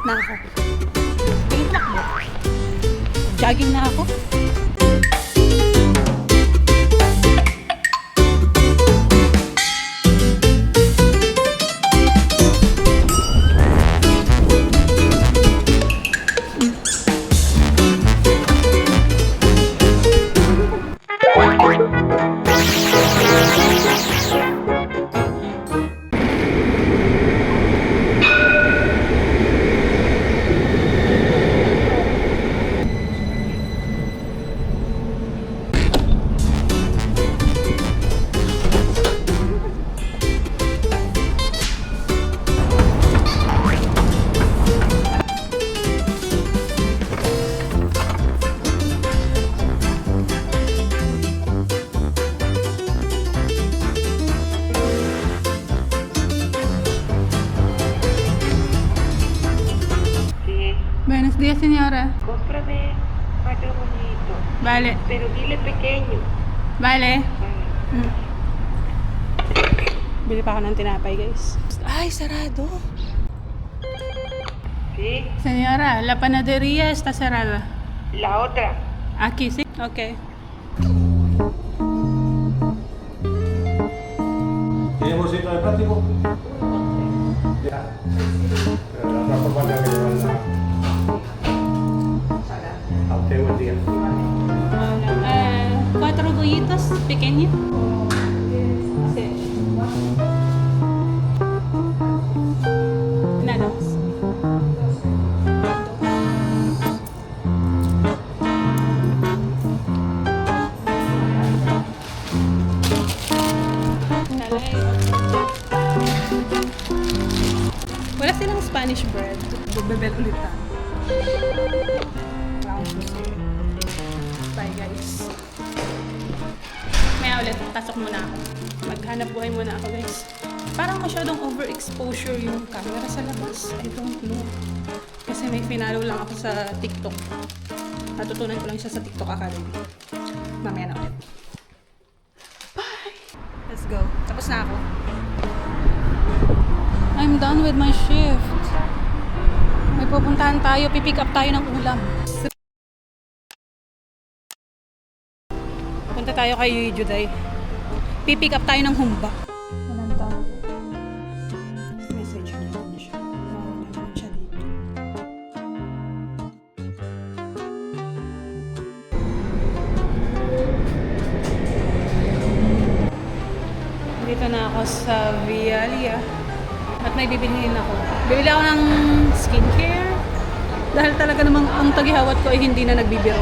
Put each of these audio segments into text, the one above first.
na ako. Tingin tumakbo. Jogging na ako. Buenos días, señora. Cómprame cuatro bollitos, Vale. pero dile pequeño. Vale. Bili pa ako ng tinapay, guys. Ay, sarado. Sí, Señora, la panadería está cerrada. la otra. Aquí, sí. Ok. ¿Tiene bolsito de plástico? Ya. Pero la otra forma habría que llevarla a usted buen día. Cuatro bollitos pequeños. Sí. Nada más. Wala silang Spanish bread. Bebel ulit tayo. Bye, guys. Maya ulit, pasok muna ako. Maghanap buhay muna ako, guys. Parang masyadong overexposure yung camera sa labas. I don't know. Kasi may finalo lang ako sa TikTok. Natutunan ko lang siya sa TikTok Academy. Mamaya na ulit. Bye! Let's go. Tapos na ako. I'm done with my shift. May pupuntahan tayo. Pipick up tayo ng ulam. Punta tayo kay Juday. Pipick up tayo ng humba. Walang tao. Message niya naman siya. Nawala naman siya dito. Dito na ako sa Vialia. At may bibilihin ako. Bibili ako ng skincare. Dahil talaga namang ang tagihawat ko ay hindi na nagbibiro.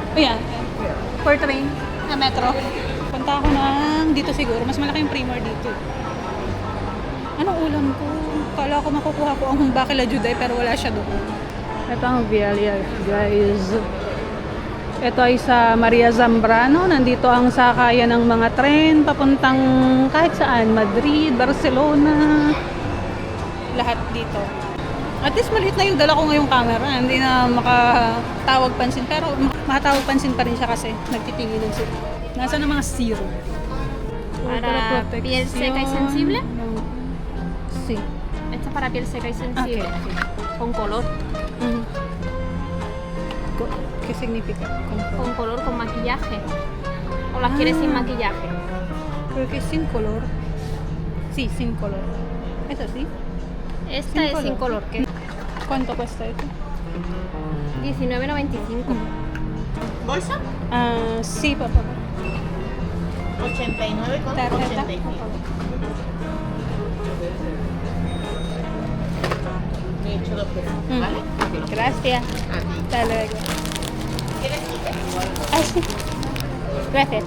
Oh yan. For train. Na metro. Punta ako ng dito siguro. Mas malaki yung Primar dito. Anong ulam ko? Kala ko makukuha ko ang humba kila Juday pero wala siya doon. Ito ang Vialia, guys. Ito ay sa Maria Zambrano. Nandito ang sakayan ng mga tren papuntang kahit saan. Madrid, Barcelona. Lahat dito. At least maliit na yung dala ko ngayong camera. Hindi na makatawag pansin. Pero makatawag pansin pa rin siya kasi nagtitinginan sila. Nasaan ang mga serum? Para piel seca y sensible. Sí. Esta es para piel seca y sensible. Okay. Con color. Mhm. ¿Qué significa? Con color, con maquillaje. O las quieres sin maquillaje. Creo que es sin color. Sí, sin color. ¿Es así? Esta Sin es sin color. color. Que ¿Cuánto cuesta esto? 19.95. ¿Bolsa? Ah, sí, por favor. 89 con Tarjeta. 85. Me he hecho 2 pesos, Mm. ¿vale? Gracias. A ti. Hasta luego. ¿Quieres ticket? Ay, sí. Gracias.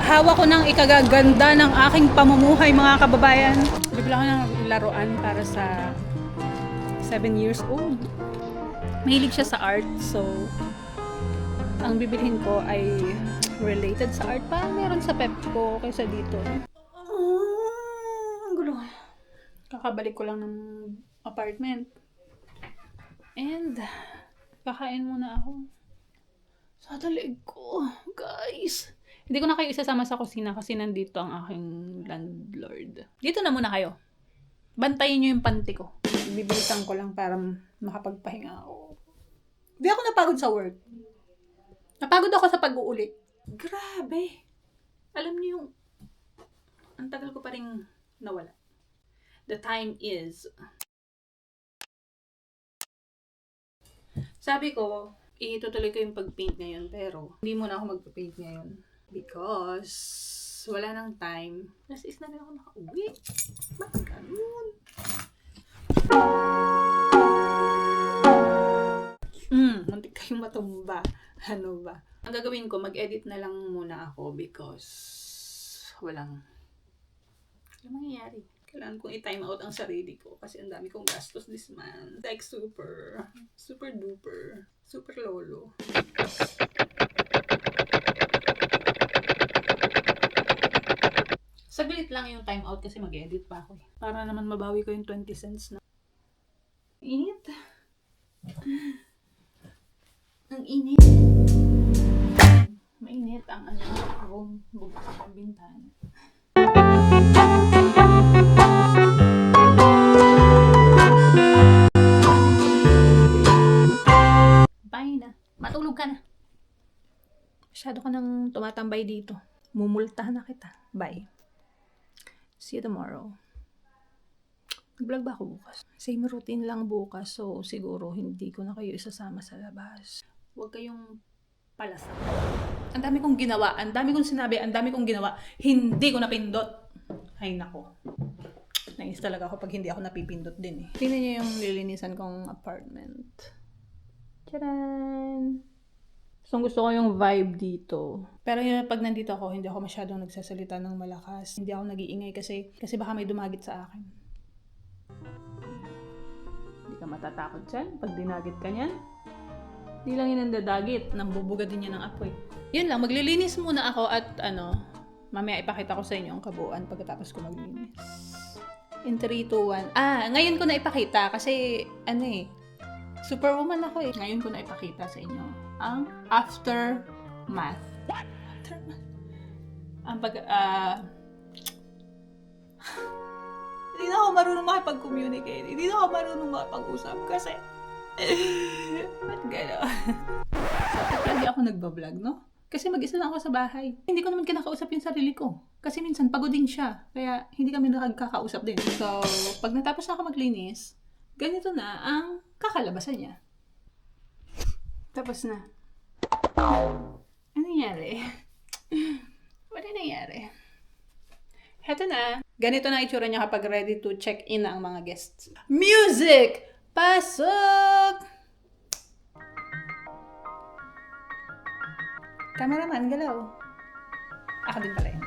Hawak ko ng ikagaganda ng aking pamumuhay, mga kababayan. Bibili ako ng laruan para sa 7 years old. Mahilig siya sa art, so ang bibilhin ko ay related sa art. Parang meron sa Pepco kaysa dito. Ang gulo. Kakabalik ko lang ng apartment. And kakain muna ako. Sa dalig ko, guys. Hindi ko na kayo isasama sa kusina kasi nandito ang aking landlord. Dito na muna kayo. Bantayin nyo yung panty ko. Bibilisan ko lang para makapagpahinga ako. Hindi ako napagod sa work. Napagod ako sa pag-uuli. Grabe. Alam niyo yung ang tagal ko pa rin nawala. The time is... Sabi ko, itutuloy ko yung pag-paint ngayon, pero hindi muna ako mag-paint ngayon. Because wala nang time. Last is na rin ako nakauwi. Bakit ganun? Muntik kayong matumba. Ano ba? Ang gagawin ko, mag-edit na lang muna ako because walang mangyayari. Kailangan kong i-time out ang sarili ko kasi ang dami kong gastos this month. Like super duper, super lolo. Saglit lang yung time out kasi mag-edit pa ako. Para naman mabawi ko yung 20 cents na. Init. Ang init. Mainit ang room. Bugak ang bintana. Bye na. Matulog ka na. Masyado ka nang tumatambay dito. Mumultahan na kita. Bye. See you tomorrow. Nag-vlog ba ako bukas? Same routine lang bukas, so siguro hindi ko na kayo isasama sa labas. Huwag kayong palasan. Ang dami kong ginawa, ang dami kong sinabi, ang dami kong ginawa. Hindi ko napindot. Ay nako. Nais talaga ako pag hindi ako napipindot din eh. Tingnan niyo yung lilinisan kong apartment. Tcharan! Gusto ko yung vibe dito. Pero yun, pag nandito ako, hindi ako masyadong nagsasalita ng malakas. Hindi ako nag-iingay kasi baka may dumagit sa akin. Hindi ka matatakot dyan pag dinagit ka niyan. Hindi lang yun ang dadagit. Nambubuga din yan ng apoy. Yun lang, maglilinis muna ako at mamaya ipakita ko sa inyo ang kabuuan pagkatapos ko maglinis. In 3, 2, 1. Ngayon ko na ipakita kasi superwoman ako eh. Ngayon ko na ipakita sa inyo ang aftermath. What? Aftermath? Ang hindi na ako marunong makipag-communicate. Hindi na ako marunong makipag-usap kasi ba't gano'n? Hindi ako nagbablog, no? Kasi mag-isa lang ako sa bahay. Hindi ko naman kinakausap yung sarili ko. Kasi minsan pagod din siya. Kaya hindi kami nakagkakausap din. So, pag natapos na ako maglinis, ganito na ang kakalabasan niya. Tapos na. Ano nangyari? What nangyari? Heto na. Ganito na itsura niya kapag ready to check in na ang mga guests. Music! Pasok! Cameraman, galaw. Ako din pala yun.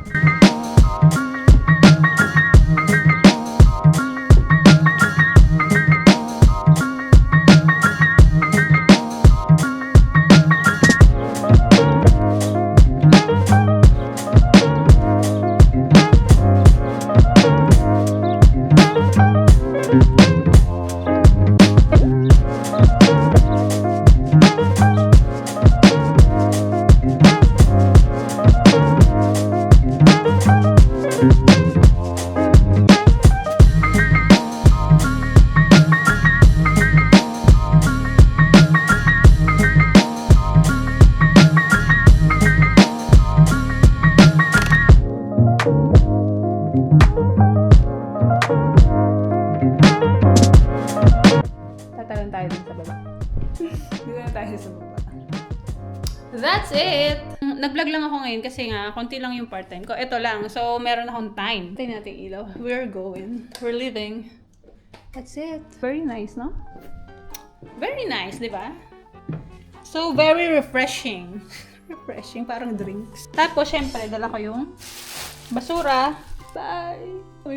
Tatalan tayo dun sa baba. Dito na tayo sa baba. That's it! Nag-vlog lang ako ngayon kasi nga, konti lang yung part-time ko. Ito lang. So, meron akong time. Tayo natin ilaw. We're going. We're leaving. That's it. Very nice, no? Very nice, di ba? So, very refreshing. Refreshing, parang drinks. Tapos, syempre, dala ko yung basura. Bye!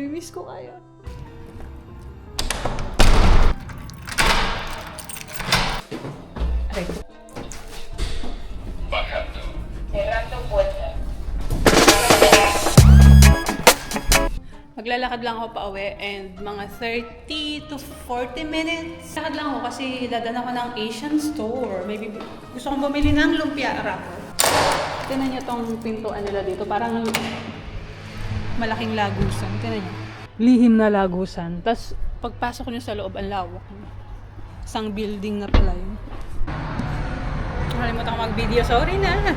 Miss ko kayo. Okay. Cerrando puerta. Maglalakad lang ako pa uwi and mga 30 to 40 minutes. Lakad lang ako kasi dadan ako ng Asian store. Maybe gusto kong bumili ng lumpia wrapper. Tingnan niyo tong pintuan nila dito. Parang malaking lagusan. Tingnan niyo. Lihim na lagusan. Tapos Pagpasok niyo sa loob, ang lawak. Isang building na pala yun. Nakalimutan ko mag-video. Sorry na.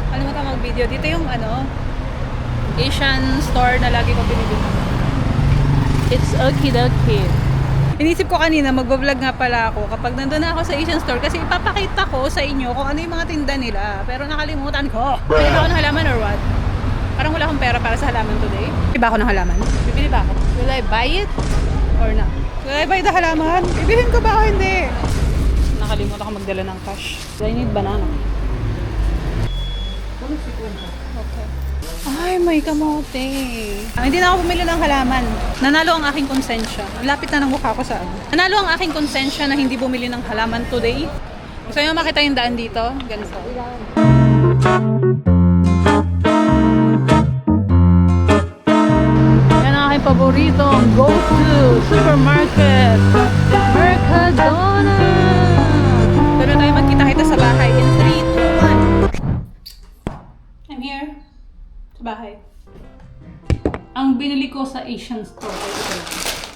Nakalimutan ko mag-video. Dito yung Asian store na lagi ko binibili. It's okie-dokie. Inisip ko kanina, mag-vlog nga pala ako kapag nandun na ako sa Asian store kasi ipapakita ko sa inyo kung ano yung mga tinda nila. Pero nakalimutan ko. Bili ba ako ng halaman or what? Parang wala akong pera para sa halaman today. Bili ba ako ng halaman? Bibili ba ako? Will I buy it? Or not? Will I buy the halaman? Bibilhin ko ba o hindi? Nakalimutan ko magdala ng cash. I need banana. Okay. Ay, may kamote. Hindi na ako bumili ng halaman. Nanalo ang aking konsensya. Lapit na ng mukha ko sa Nanalo ang aking konsensya na hindi bumili ng halaman today. Gusto nyo makita yung daan dito? Ganito. Yan ang aking paboritong go-to supermarket. Mercadona! Doon na tayo magkita-kita sa bahay in 3, 2, 1. I'm here. Sa bahay. Ang binili ko sa Asian store ay ito lang.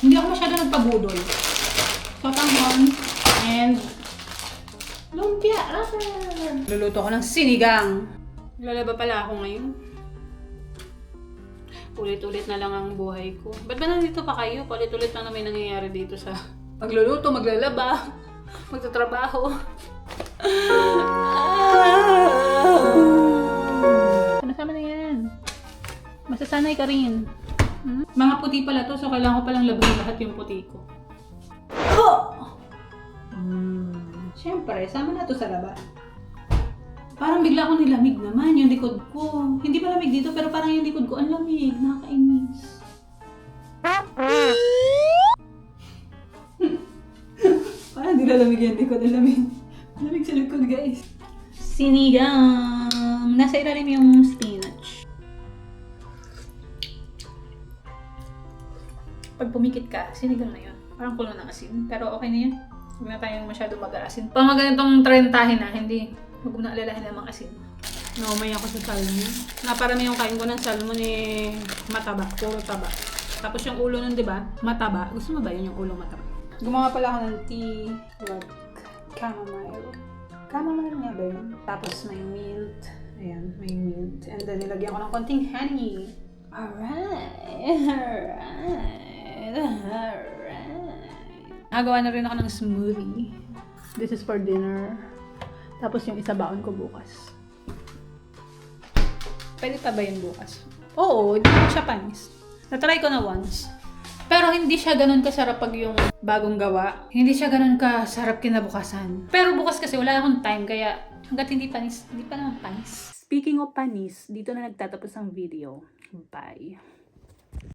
Hindi ako masyado nagpabudol. Sotanghon and lumpia. Luluto ko ng sinigang. Lalaba pala ako ngayon. Ulit-ulit na lang ang buhay ko. Ba't ba nandito pa kayo? Ulit-ulit lang na may nangyayari dito sa magluluto, maglalaba, magtatrabaho. Nasama na yan. Masasanay ka rin. Mga puti pala to, so kailangan ko palang labagin lahat yung puti ko. Siyempre, sama na to sa laba. Parang bigla akong nilamig naman yung likod ko. Hindi pa lamig dito, pero parang yung likod ko ang lamig. Nakakainis. Parang hindi lalamig yung likod. Ang lamig. Lamig sa likod, guys. Sinigang. Nasa ilalim yung spinach. Pag pumikit ka, sinigang na yun. Parang kulo ng asin. Pero okay na yun. Huwag na tayong masyado mag-aasin. Pag ganitong trentahin na, hindi. Huwag mo na alalahin namang asin. Naumay ako sa salmon. Naparami yung kain ko ng salmon mataba. Puro taba. Tapos yung ulo nun, di ba? Mataba. Gusto mo ba yun yung ulo mataba? Gumawa pala ako ng tea. Like chamomile. Chamomile nga ba yun? Tapos may mint. Ayan, may mint. And then nilagyan ko ng konting honey. Alright. Nagawa na rin ako ng smoothie. This is for dinner. Tapos yung isa baon ko bukas. Pwede tabayin bukas. Oo, hindi ko siya panis. Natry ko na once. Pero hindi siya ganun kasarap pag yung bagong gawa. Hindi siya ganun kasarap kinabukasan. Pero bukas kasi wala akong time, kaya hanggat hindi panis, hindi pa naman panis. Speaking of panis, dito na nagtatapos ang video. Bye!